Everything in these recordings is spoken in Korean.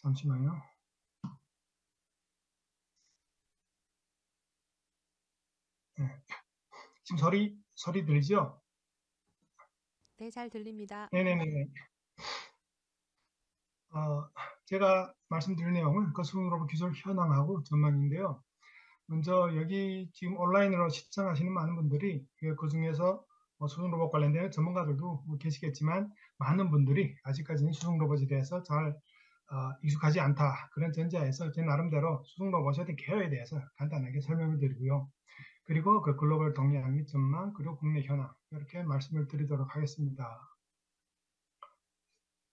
잠시만요. 네. 지금 소리 들리죠? 네, 잘 들립니다. 네네네. 제가 말씀드릴 내용은 수능 로봇 기술 현황하고 전망인데요. 먼저 여기 지금 온라인으로 시청하시는 많은 분들이 그 중에서 수중 로봇 관련된 전문가들도 계시겠지만 많은 분들이 아직까지는 수중 로봇에 대해서 잘 익숙하지 않다. 그런 전제하에서 제 나름대로 수중 로봇의 어떤 개요에 대해서 간단하게 설명을 드리고요. 그리고 그 글로벌 동향 및 전망, 그리고 국내 현황 이렇게 말씀을 드리도록 하겠습니다.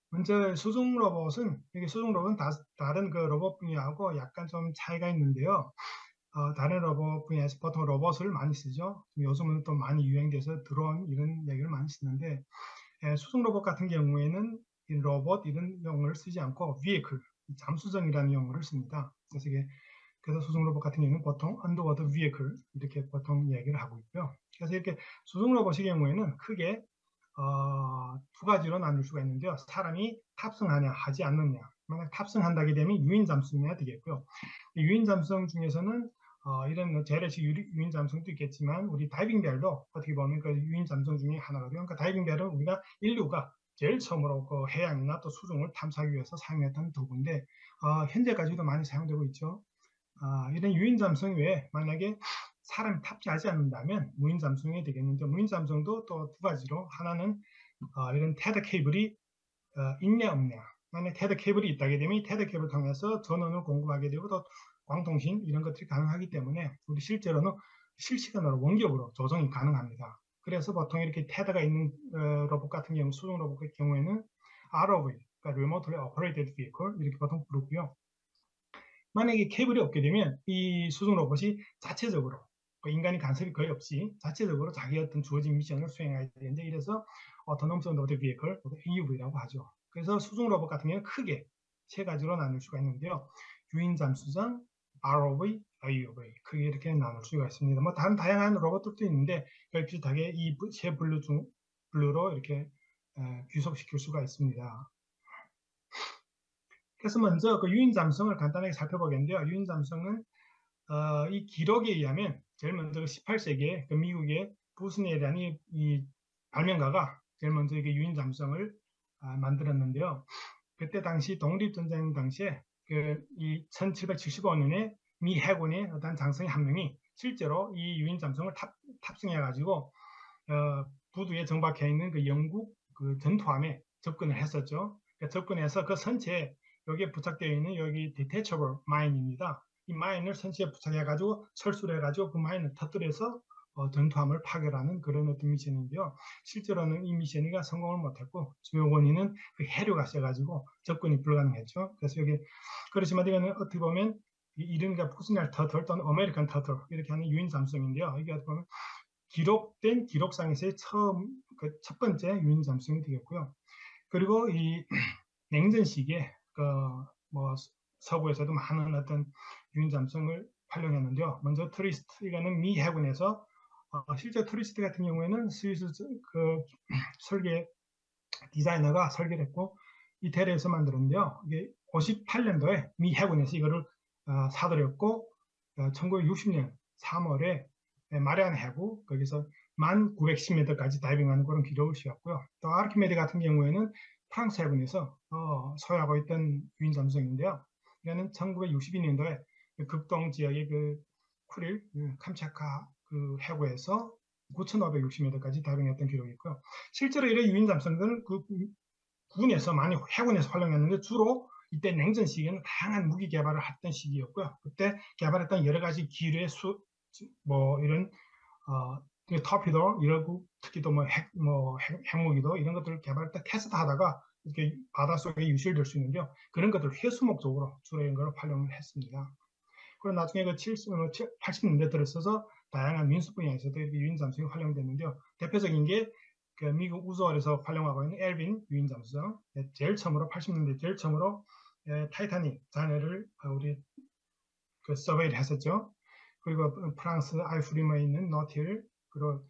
먼저 수중 로봇은 이게 수중 로봇은 다른 그 로봇 분야하고 약간 좀 차이가 있는데요. 다른 로봇 분야에서 보통 로봇을 많이 쓰죠. 요즘은 또 많이 유행돼서 드론 이런 얘기를 많이 쓰는데 수중 로봇 같은 경우에는 이 로봇 이런 용어를 쓰지 않고 vehicle, 잠수정이라는 용어를 씁니다. 그래서 수중 로봇 같은 경우는 보통 underwater vehicle 이렇게 보통 얘기를 하고 있고요. 그래서 이렇게 수중 로봇의 경우에는 크게 두 가지로 나눌 수가 있는데요. 사람이 탑승하냐 하지 않느냐. 만약 탑승한다게 되면 유인 잠수해야 되겠고요. 유인 잠수정 중에서는 이런 재래식 유인 잠수정도 있겠지만 우리 다이빙벨도 어떻게 보면 그 유인 잠수정 중에 하나거든요. 그러니까 다이빙벨은 인류가 제일 처음으로 그 해양이나 또 수중을 탐사하기 위해서 사용했던 도구인데 현재까지도 많이 사용되고 있죠. 이런 유인 잠수정 외에 만약에 사람이 탑재하지 않는다면 무인 잠수정이 되겠는데 무인 잠수정도 또 두 가지로 하나는 이런 테더 케이블이 있냐 없냐. 만약 테더 케이블이 있다게 되면 이 테더 케이블을 통해서 전원을 공급하게 되고 또 광통신 이런 것들이 가능하기 때문에 우리 실제로는 실시간으로 원격으로 조정이 가능합니다. 그래서 보통 이렇게 테더가 있는 로봇 같은 경우 수중 로봇 같은 경우에는 ROV, 그러니까 Remotely Operated Vehicle 이렇게 보통 부르고요. 만약에 케이블이 없게 되면 이 수중 로봇이 자체적으로 인간이 간섭이 거의 없이 자체적으로 자기 어떤 주어진 미션을 수행해야 되는데 이래서 Autonomous Unmanned Vehicle, AUV라고 하죠. 그래서 수중 로봇 같은 경우는 크게 세 가지로 나눌 수가 있는데요. 유인 잠수정, ROV, AUV 크게 이렇게 나눌 수가 있습니다. 뭐 다른 다양한 로봇들도 있는데 거의 비슷하게 이 세 분류로 이렇게 귀속시킬 수가 있습니다. 그래서 먼저 그 유인 잠수정을 간단하게 살펴보겠는데요. 유인 잠수정은 이 기록에 의하면 제일 먼저 18세기에 그 미국의 부스넬이라는 이 발명가가 제일 먼저 이게 유인 잠수정을 만들었는데요. 그때 당시 독립전쟁 당시에 이 1775년에 미 해군의 어떤 장성의 한 명이 실제로 이 유인 잠수정을 탑승해가지고 부두에 정박해 있는 그 영국 그 전투함에 접근을 했었죠. 그러니까 접근해서 그 선체에 여기에 부착되어 있는 여기 detachable mine입니다. 이 마인을 선체에 부착해가지고 철수를 해가지고 그 마인을 터뜨려서 전투함을 파괴하는 그런 어떤 미션인데요. 실제로는 이 미션이가 성공을 못했고 주요 원인은 그 해류가 세가지고 접근이 불가능했죠. 그래서 여기 그렇지만 이거는 어떻게 보면 이름과 포스날 터틀 또는 아메리칸 터틀 이렇게 하는 유인 잠수정인데요. 이게 어떻게 보면 기록된 기록상에서의 첫 번째 유인 잠수정이 되겠고요. 그리고 이 냉전 시기에 뭐 서부에서도 많은 어떤 유인 잠수정을 활용했는데요. 먼저 트리스트 이거는 미 해군에서 실제 트리스트 같은 경우에는 스위스 그 설계 디자이너가 설계를 했고 이태리에서 만들었는데요. 이게 58년도에 미 해군에서 이거를 사들였고 1960년 3월에 마리아나 해구 거기서 1910m까지 다이빙하는 그런 기록을 세웠고요. 또 아르키메데 같은 경우에는 프랑스 해군에서 소유하고 있던 유인 잠수정인데요. 이거는 1962년도에 극동 지역의 그 쿠릴 캄차카 그 해구에서 9,560m까지 다이빙했던 기록이 있고요. 실제로 이런 유인 잠수정들은 그 군에서 많이 해군에서 활용했는데 주로 이때 냉전 시기에는 다양한 무기 개발을 했던 시기였고요. 그때 개발했던 여러 가지 기류의 뭐 이런 터피도 이러고 특히 또 핵무기도 이런 것들을 개발할 때 테스트하다가 이렇게 바닷속에 유실될 수 있는데요. 그런 것들 회수 목적으로 주로 이런 걸 활용을 했습니다. 그리고 나중에 그 80년대 들어서서 다양한 민수 분야에서도 유인 잠수정이 활용됐는데요. 대표적인 게 그 미국 우주원에서 활용하고 있는 엘빈 유인 잠수정, 제일 처음으로 80년대 제일 처음으로 타이타닉 잔해를 우리 그 서베이를 했었죠. 그리고 프랑스 아이프리머에 있는 노틸, 그리고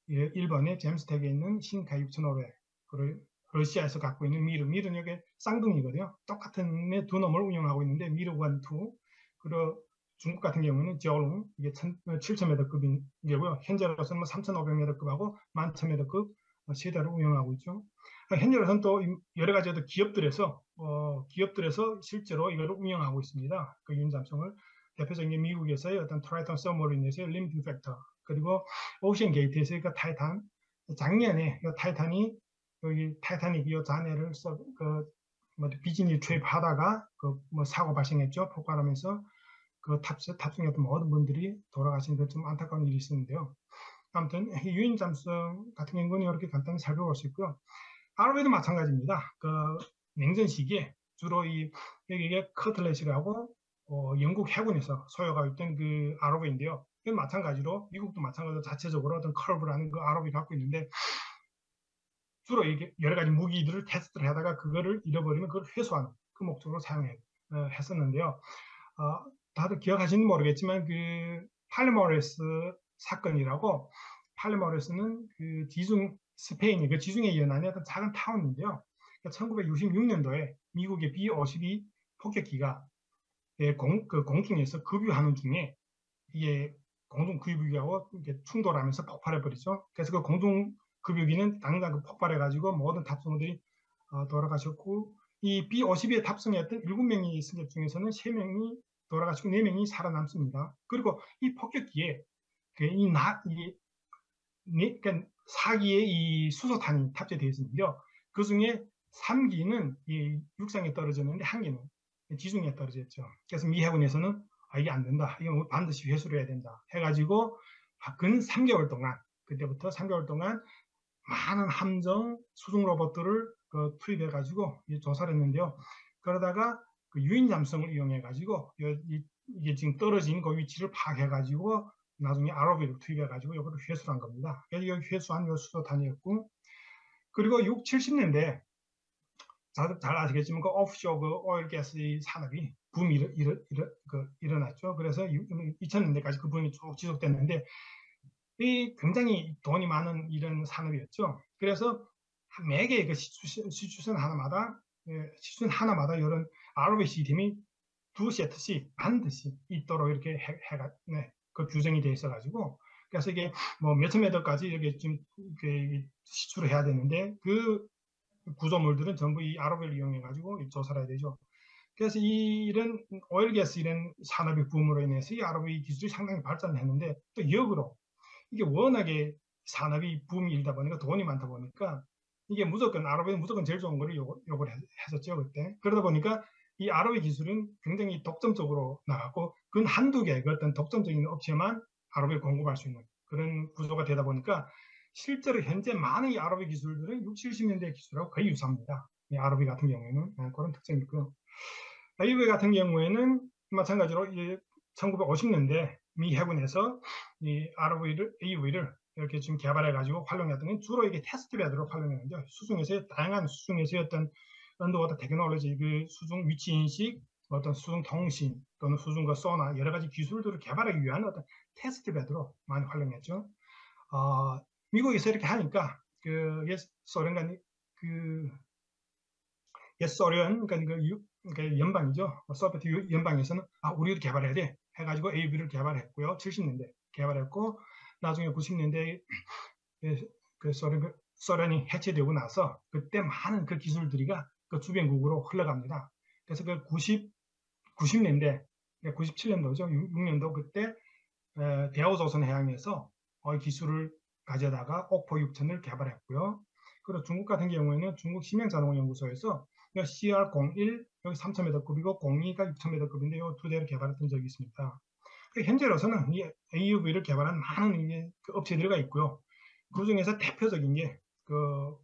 일본의 제임스택에 있는 신카 6500, 그리고 러시아에서 갖고 있는 밀은 여기 쌍둥이거든요. 똑같은 두 놈을 운영하고 있는데 미르 1, 2. 그리고 중국 같은 경우는 저롱 이게 7,000m급인 게고요. 현재로서는 뭐 3,500m급하고 11,000m급 세대를 운영하고 있죠. 현재로서는 또 여러 가지 기업들에서 실제로 이걸 운영하고 있습니다. 그 유인잠수함을 대표적인 게 미국에서의 어떤 트라이턴 서머린에서의 리미팅 팩터, 그리고 오션 게이트에서의 그 타이탄. 작년에 이 타이탄이 여기 타이타닉 이 잔해를 비즈니 투입하다가 뭐 사고 발생했죠. 폭발하면서 그 탑승했던 모든 분들이 돌아가신 그 좀 안타까운 일이 있었는데요. 아무튼 유인 잠수함 같은 경우는 이렇게 간단히 살펴볼 수 있고요. ROV도 마찬가지입니다. 그 냉전 시기에 주로 여기에 커틀렛이라고 영국 해군에서 소유가 있던 그 ROV인데요. 이건 마찬가지로 미국도 마찬가지로 자체적으로 어떤 커브라는 그 ROV 갖고 있는데 주로 이게 여러 가지 무기들을 테스트를 하다가 그거를 잃어버리면 그걸 회수하는 그 목적으로 사용했었는데요. 다들 기억하시는지 모르겠지만 그 팔레모레스 사건이라고, 팔레모레스는 그 스페인의 그 지중해 연안의 어떤 작은 타운인데요. 1966년도에 미국의 B-52 폭격기가 그 공중에서 급유하는 중에 이게 공중 급유기하고 충돌하면서 폭발해버리죠. 그래서 그 공중 급유기는 당장 그 폭발해가지고 모든 탑승원들이 돌아가셨고, 이 B-52에 탑승했던 7명이 승객 중에서는 3명이 돌아가시고 4명이 살아남습니다. 그리고 이 폭격기에 그러니까 4기의 이 수소탄이 탑재되어 있는데요. 그 중에 3기는 이 육상에 떨어졌는데 1기는 지중해에 떨어졌죠. 그래서 미 해군에서는 이게 안 된다, 이거 반드시 회수를 해야 된다 해가지고 근 3개월 동안, 그때부터 3개월 동안 많은 함정 수중 로봇들을 투입해가지고 조사를 했는데요. 그러다가 그 유인 잠수함을 이용해가지고 이게 지금 떨어진 그 위치를 파악해가지고 나중에 ROV를 투입해가지고 이거를 회수를 한 겁니다. 여기 회수한 요 수소탄이었고, 그리고 6, 70년대 잘 아시겠지만 그 오프쇼어 그 오일 가스 산업이 붐이 일어났죠. 그래서 2000년대까지 그 붐이 쭉 지속됐는데 이 굉장히 돈이 많은 이런 산업이었죠. 그래서 매개 그 시추선 하나마다 이런 ROV 시스템이 2세트씩 반드시 있도록 이렇게 그 규정이 돼 있어가지고, 그래서 이게 뭐 몇천 메터까지 이렇게 좀 시추를 해야 되는데 그 구조물들은 전부 이 ROV를 이용해가지고 조사를 해야 되죠. 그래서 이런 오일 가스 이런 산업의 붐으로 인해서 이 ROV 기술이 상당히 발전을 했는데, 또 역으로 이게 워낙에 산업이 붐이 일다 보니까 돈이 많다 보니까 이게 무조건 ROV는 무조건 제일 좋은 거를 요구를 했었죠 그때. 그러다 보니까 이 ROV 기술은 굉장히 독점적으로 나갔고, 그 한두 개 그 어떤 독점적인 업체만 ROV를 공급할 수 있는 그런 구조가 되다 보니까 실제로 현재 많은 이 ROV 기술들은 60, 70년대 기술하고 거의 유사합니다. 이 ROV 같은 경우에는 그런 특징이 있고요. AUV 같은 경우에는 마찬가지로 1950년대 미 해군에서 이 AUV를 이렇게 지금 개발해가지고 활용했던 건 주로 이게 테스트 베드로 활용했는데, 다양한 수중에서의 어떤 언더워터 테크놀로지, 그 수중 위치 인식, 어떤 수중 통신 또는 수중과 소나 여러 가지 기술들을 개발하기 위한 어떤 테스트 베드로 많이 활용했죠. 미국에서 이렇게 하니까 그 소련간 소련 그러니까 그러니까 연방이죠. 소비에트 연방에서는 우리도 개발해야 돼 해가지고 AUV를 개발했고요. 70년대 개발했고, 나중에 90년대 그 소련이 해체되고 나서 그때 많은 그 기술들이가 그 주변국으로 흘러갑니다. 그래서 그 90년대, 97년도죠. 6년도 그때 대우조선해양에서 기술을 가져다가 옥포 6천을 개발했고요. 그리고 중국 같은 경우에는 중국 심양자동연구소에서 CR01 여기 3,000m급이고 02가 6,000m급인데 이 두 대를 개발했던 적이 있습니다. 현재로서는 이 AUV를 개발한 많은 그 업체들이 있고요. 그 중에서 대표적인 게 그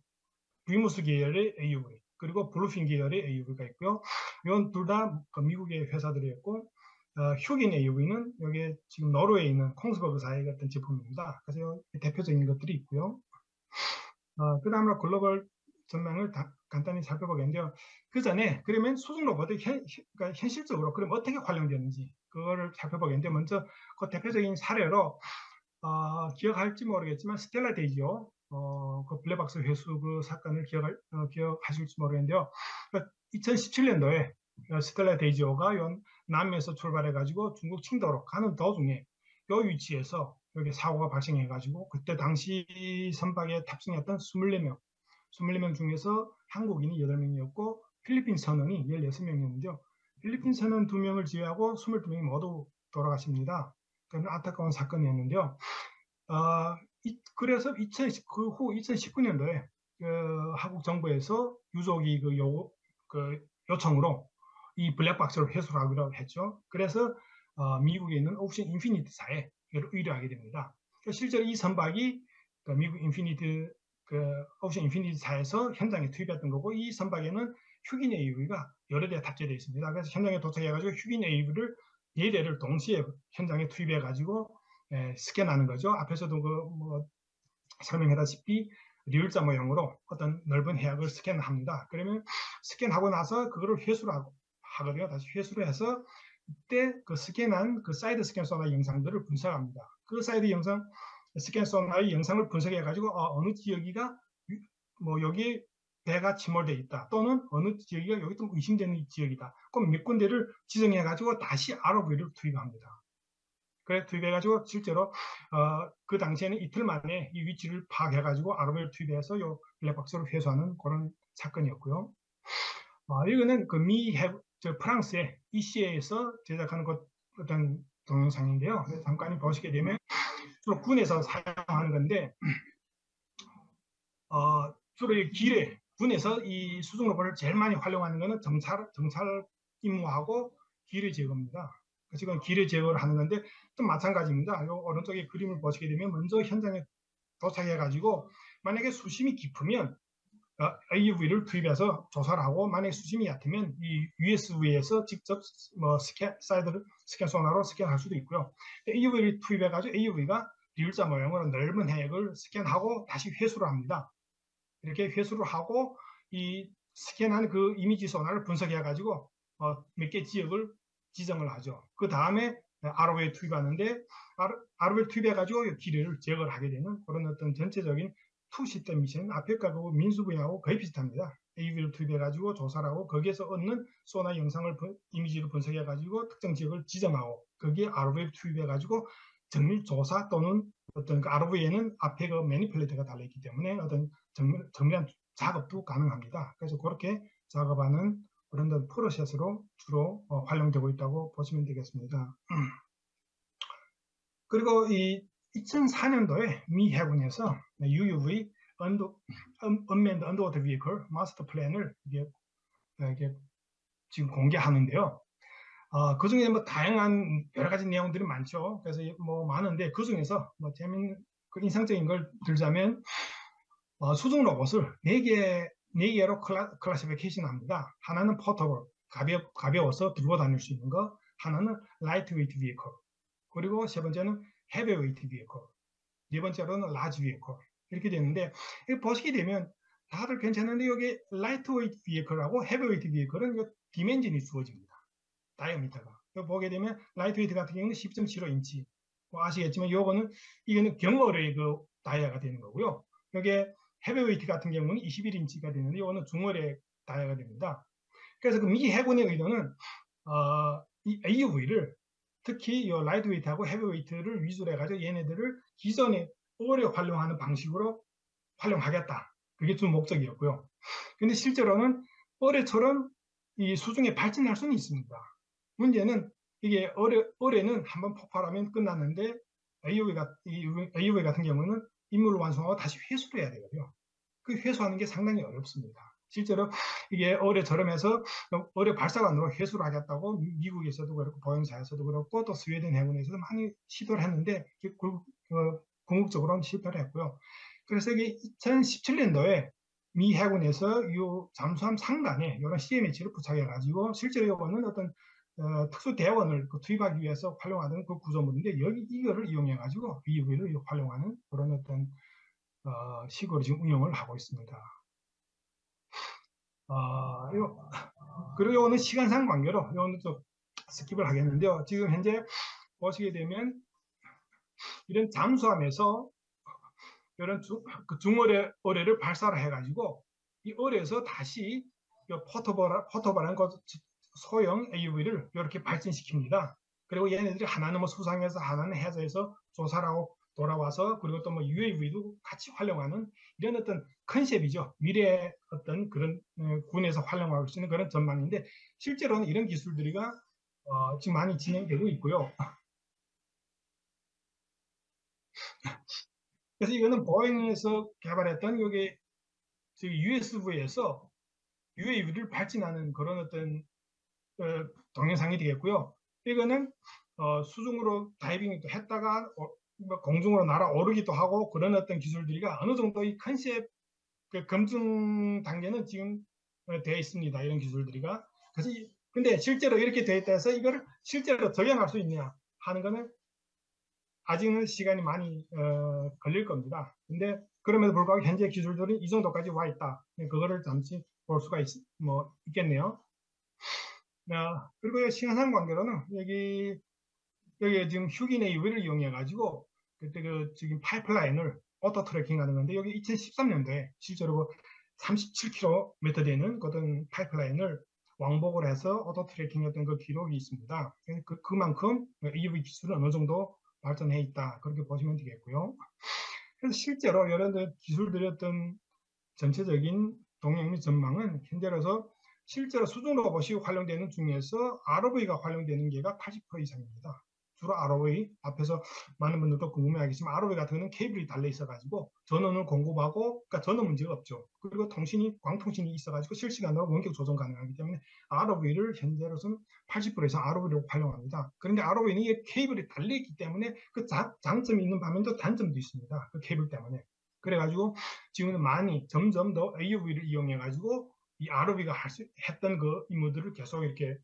비무스 계열의 AUV, 그리고 블루핀 계열의 AUV가 있고요. 이건 둘 다 미국의 회사들이었고, 휴긴 AUV는 여기 지금 노르웨이에 있는 콩스버그사의 어떤 제품입니다. 그래서 대표적인 것들이 있고요. 그 다음으로 글로벌 전망을 간단히 살펴보겠는데요. 그 전에 그러면 수중 로봇이 그러니까 현실적으로 그럼 어떻게 활용되는지 그거를 살펴보겠는데, 먼저 그 대표적인 사례로 기억할지 모르겠지만 스텔라 데이지요. 그 블랙박스 회수 그 사건을 기억하실지 모르겠는데요. 2017년도에 스텔라 데이지오가 남에서 출발해가지고 중국 칭도로 가는 도중에 이 위치에서 여기 사고가 발생해가지고 그때 당시 선박에 탑승했던 24명 중에서 한국인이 8명이었고 필리핀 선원이 16명이었는데요. 필리핀 선원 2명을 제외하고 22명이 모두 돌아가십니다. 그런 안타까운 사건이었는데요. 그래서 그 후 2019년도에 한국 정부에서 유족이 요청으로 이 블랙박스를 회수하기로 했죠. 그래서 미국에 있는 오션 인피니티사에 의뢰하게 됩니다. 실제로 이 선박이 미국 오션 인피니티사에서 현장에 투입했던 거고, 이 선박에는 흑인 AUV가 여러 대 탑재되어 있습니다. 그래서 현장에 도착해가지고 흑인 AUV를 4대를 동시에 현장에 투입해가지고 스캔하는 거죠. 앞에서도 설명했다시피 리을자 모형으로 어떤 넓은 해역을 스캔합니다. 그러면 스캔하고 나서 그거를 회수를 하거든요. 다시 회수를 해서 이때 그 스캔한 그 사이드 스캔 소나 영상들을 분석합니다. 그 사이드 스캔 소나의 영상을 분석해가지고 어느 지역이가 여기 배가 침몰되어 있다, 또는 어느 지역이가 여기 좀 의심되는 지역이다. 그럼 몇 군데를 지정해가지고 다시 ROV를 투입합니다. 그래 투입해가지고 실제로 그 당시에는 이틀 만에 이 위치를 파악해가지고 ROV를 투입해서 요 블랙박스를 회수하는 그런 사건이었고요. 이거는 그 프랑스의 ECA에서 제작하는 어떤 동영상인데요. 잠깐 보시게 되면 주로 군에서 사용하는 건데, 주로 이 길에 군에서 이 수중 로봇을 제일 많이 활용하는 것은 정찰 임무하고 기뢰 제거입니다. 지금 기뢰 제거를 하는 건데 또 마찬가지입니다. 요 오른쪽에 그림을 보시게 되면 먼저 현장에 도착해가지고 만약에 수심이 깊으면 AUV를 투입해서 조사를 하고, 만약에 수심이 얕으면 이 USV에서 직접 스캔 소나로 스캔할 수도 있고요. AUV를 투입해가지고 AUV가 리을자 모형으로 넓은 해역을 스캔하고 다시 회수를 합니다. 이렇게 회수를 하고 이 스캔한 그 이미지 소나를 분석해가지고 몇 개 지역을 지정을 하죠. 그 다음에 ROV에 투입하는데, ROV를 투입해가지고 기뢰를 제거를 하게 되는 그런 어떤 전체적인 투 시스템 미션, 앞에 거하고 민수부하고 거의 비슷합니다. AUV를 투입해가지고 조사를 하고 거기에서 얻는 소나 영상을 이미지를 분석해가지고 특정 지역을 지정하고 거기에 ROV를 투입해가지고 정밀 조사 또는 어떤 그 ROV에는 앞에 그 매니플레이터가 달려있기 때문에 어떤 정밀한 작업도 가능합니다. 그래서 그렇게 작업하는 그런 프로세스로 주로 활용되고 있다고 보시면 되겠습니다. 그리고 이 2004년도에 미 해군에서 UUV Unmanned Underwater Vehicle 마스터 플랜을 이게 지금 공개하는데요. 그 중에 다양한 여러 가지 내용들이 많죠. 그래서 많은데 그 중에서 인상적인 걸 들자면 수중 로봇을 4개로 클래시피케이션 합니다. 하나는 포터블, 가벼워서 들고 다닐 수 있는 거, 하나는 라이트웨이트 비에컬, 그리고 세 번째는 헤비웨이트 비에컬, 네 번째로는 라지 비에컬, 이렇게 되는데, 이거 보시게 되면 다들 괜찮은데 여기 라이트웨이트 비에컬하고 헤비웨이트 비에컬은 디멘전이 주어집니다. 다이어미터가. 보게 되면 라이트웨이트 같은 경우는 10.75인치. 아시겠지만 이거는 경어의 그 다이아가 되는 거고요. 여기에 헤비웨이트 같은 경우는 21인치가 되는데 이거는 중어의 다이아가 됩니다. 그래서 그 미 해군의 의도는 이 AUV를 특히 이 라이트웨이트하고 헤비웨이트를 위주로 해가지고 얘네들을 기존에 오래 활용하는 방식으로 활용하겠다. 그게 주 목적이었고요. 근데 실제로는 어뢰처럼 이 수중에 발진할 수는 있습니다. 문제는 이게 어뢰는 한번 폭발하면 끝났는데 AUV 같은 경우는 임무를 완성하고 다시 회수를 해야 되거든요. 그 회수하는 게 상당히 어렵습니다. 실제로 이게 어뢰처럼 해서 어뢰 발사관으로 회수를 하겠다고 미국에서도 그렇고 보행사에서도 그렇고 또 스웨덴 해군에서도 많이 시도를 했는데 궁극적으로는 실패를 했고요. 그래서 이게 2017년도에 미 해군에서 이 잠수함 상단에 이런 CMH를 부착해가지고 실제로 이거는 어떤 특수 대원을 투입하기 위해서 활용하는 그 구조물인데 이거를 이용해가지고 VUV를 활용하는 그런 어떤 식으로 지금 운영을 하고 있습니다. 그리고 이거는 시간상 관계로 이거는 좀 스킵을 하겠는데요. 지금 현재 보시게 되면 이런 잠수함에서 이런 중어뢰를 발사를 해가지고 이 어뢰에서 다시 포토바라는 소형 AUV를 이렇게 발진시킵니다. 그리고 얘네들이 하나는 뭐 수상해서 하나는 해저에서 조사를 하고 돌아와서 그리고 또 뭐 UAV도 같이 활용하는 이런 어떤 컨셉이죠. 미래의 어떤 그런 군에서 활용할 수 있는 그런 전망인데 실제로는 이런 기술들이가 지금 많이 진행되고 있고요. 그래서 이거는 보잉에서 개발했던 여기 USV에서 UAV를 발진하는 그런 어떤 동영상이 되겠고요. 이거는 수중으로 다이빙도 했다가 뭐 공중으로 날아오르기도 하고 그런 어떤 기술들이가 어느 정도 이 컨셉 그 검증 단계는 지금 되어 있습니다. 이런 기술들이가. 그래서 근데 실제로 이렇게 되어 있다 해서 이걸 실제로 적용할 수 있냐 하는 거는 아직은 시간이 많이 걸릴 겁니다. 근데 그럼에도 불구하고 현재 기술들은 이 정도까지 와 있다. 그거를 잠시 볼 수가 있겠네요. 그리고 시간상 관계로는 여기 지금 휴기내 유비를 이용해 가지고 그때 그 지금 파이프라인을 오토 트래킹 하는 건데 여기 2013년도에 실제로 37km 되는 그런 파이프라인을 왕복을 해서 오토 트래킹했던 그 기록이 있습니다. 그만큼 EUV 기술은 어느 정도 발전해 있다. 그렇게 보시면 되겠고요. 그래서 실제로 이런 기술들의 어떤 전체적인 동향 및 전망은 현재로서 실제로 수중 로봇이 활용되는 중에서 ROV가 활용되는 게가 80% 이상입니다. 주로 ROV, 앞에서 많은 분들도 궁금해하겠지만 ROV 같은 경우는 케이블이 달려 있어가지고 전원을 공급하고, 그러니까 전원 문제가 없죠. 그리고 광통신이 있어가지고 실시간으로 원격 조정 가능하기 때문에 ROV를 현재로서는 80% 이상 ROV를 활용합니다. 그런데 ROV는 이게 케이블이 달려있기 때문에 그 장점이 있는 반면도 단점도 있습니다. 그 케이블 때문에. 그래가지고 지금은 많이 점점 더 AUV를 이용해가지고 이 ROV가 했던 그 임무들을 계속 이렇게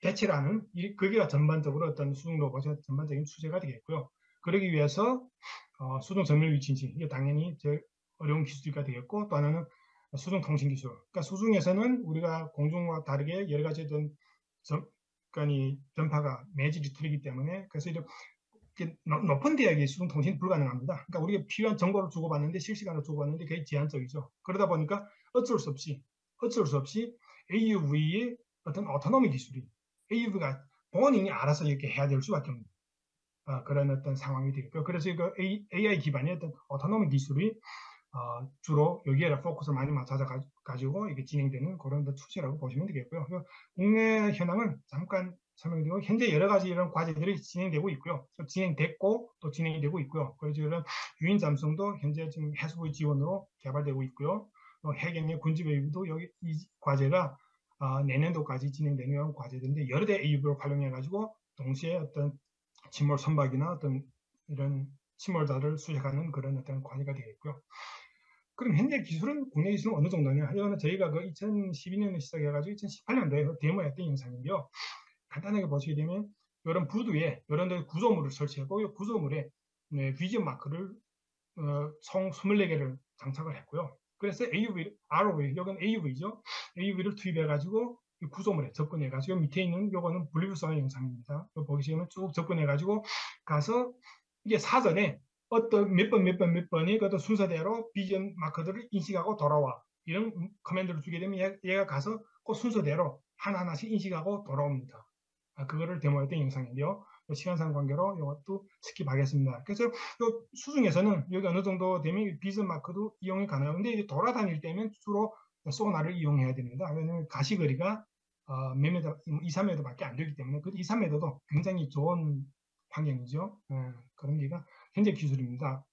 대체를 하는 그게 전반적으로 어떤 수중 로봇의 전반적인 추세가 되겠고요. 그러기 위해서 수중 정밀 위치인지 이게 당연히 제일 어려운 기술이 되겠고 또 하나는 수중 통신 기술. 그러니까 수중에서는 우리가 공중과 다르게 여러 가지 어떤 그러니까 전파가 매질이 틀리기 때문에 그래서 이렇게 높은 대역의 수중 통신이 불가능합니다. 그러니까 우리가 필요한 정보를 주고받는데 실시간으로 주고받는데 그게 제한적이죠. 그러다 보니까 어쩔 수 없이 AUV의 어떤 오토노미 기술이 AUV가 본인이 알아서 이렇게 해야 될 수밖에 없는 그런 어떤 상황이 되겠고요. 그래서 이거 AI 기반의 어떤 오토노미 기술이 주로 여기에 포커스를 많이 맞춰서 가지고 이게 진행되는 그런 추세라고 보시면 되겠고요. 국내 현황은 잠깐 설명드리고 현재 여러 가지 이런 과제들이 진행되고 있고요. 진행됐고 또 진행이 되고 있고요. 그래서 이런 유인 잠수도 현재 지금 해수부의 지원으로 개발되고 있고요. 해경의 군지배유도 여기 이 과제가 내년도까지 진행되는 과제들인데 여러 대 AUV를 활용해 가지고 동시에 어떤 침몰 선박이나 어떤 이런 침몰자를 수색하는 그런 어떤 과제가 되겠고요. 그럼 현재 기술은 국내 기술은 어느 정도냐? 이거는 저희가 그 2012년에 시작해가지고 2018년도에 데모했던 영상인데요. 간단하게 보시게 되면 이런 부두에 이런 구조물을 설치하고 이 구조물에 비전 마크를 총 24개를 장착을 했고요. 그래서 ROV, 이건 AUV죠. AUV를 투입해가지고 구조물에 접근해가지고 밑에 있는 요거는 분리불성의 영상입니다. 보시면 쭉 접근해가지고 가서 이게 사전에 어떤 몇 번몇 번이 그 순서대로 비전 마커들을 인식하고 돌아와 이런 커맨드를 주게 되면 얘가 가서 그 순서대로 하나하나씩 인식하고 돌아옵니다. 그거를 데모했던 영상인데요. 시간상 관계로 이것도 스킵하겠습니다. 그래서 수중에서는 여기 어느 정도 되면 비전 마크도 이용이 가능한데 돌아다닐 때면 주로 소나를 이용해야 됩니다. 왜냐하면 가시거리가 몇 미터, 2, 3m밖에 안 되기 때문에 그 2, 3m도 굉장히 좋은 환경이죠. 그런 게가 현재 기술입니다.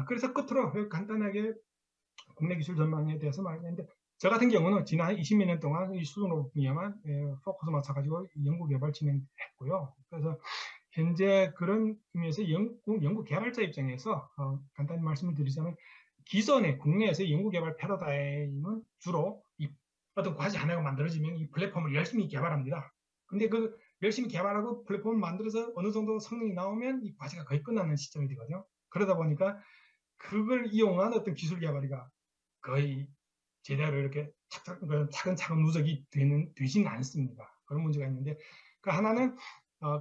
그래서 끝으로 간단하게 국내 기술 전망에 대해서 말했는데 저 같은 경우는 지난 20몇 년 동안 이 수준으로 분야만 포커스 맞춰가지고 연구 개발 진행했고요. 그래서 현재 그런 의미에서 연구 개발자 입장에서 간단히 말씀을 드리자면 기존의 국내에서 연구 개발 패러다임은 주로 어떤 과제 하나가 만들어지면 이 플랫폼을 열심히 개발합니다. 근데 그 열심히 개발하고 플랫폼을 만들어서 어느 정도 성능이 나오면 이 과제가 거의 끝나는 시점이 되거든요. 그러다 보니까 그걸 이용한 어떤 기술 개발이가 거의 제대로 이렇게 차근차근 누적이 되지는 않습니다. 그런 문제가 있는데 그 하나는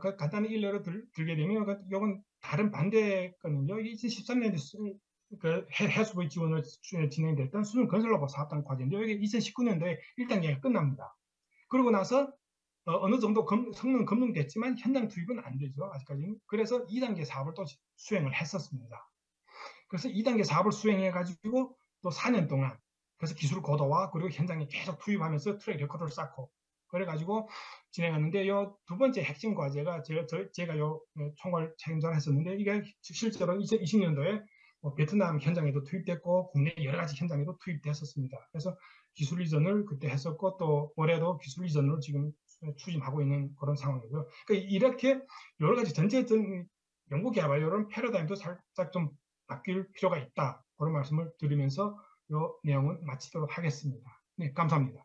그 간단히 일례로 들게 되면 이건 다른 반대 건은요. 2013년에 그 해수부의 지원을 진행됐던 수중 건설로봇 사업단 과제인데 이게 2019년도에 1단계가 끝납니다. 그러고 나서 어느 정도 성능 검증됐지만 현장 투입은 안 되죠. 아직까지는. 그래서 2단계 사업을 또 수행을 했었습니다. 그래서 2단계 사업을 수행해가지고 또 4년 동안 그래서 기술 고도화 그리고 현장에 계속 투입하면서 트랙 레코드를 쌓고 그래가지고 진행하는데 요 두 번째 핵심 과제가 제가 요 총괄 책임자를 했었는데 이게 실제로 2020년도에 베트남 현장에도 투입됐고 국내 여러 가지 현장에도 투입됐었습니다. 그래서 기술 이전을 그때 했었고 또 올해도 기술 이전을 지금 추진하고 있는 그런 상황이고요. 그러니까 이렇게 여러 가지 전체적인 연구 개발 이런 패러다임도 살짝 좀 바뀔 필요가 있다. 그런 말씀을 드리면서 이 내용은 마치도록 하겠습니다. 네, 감사합니다.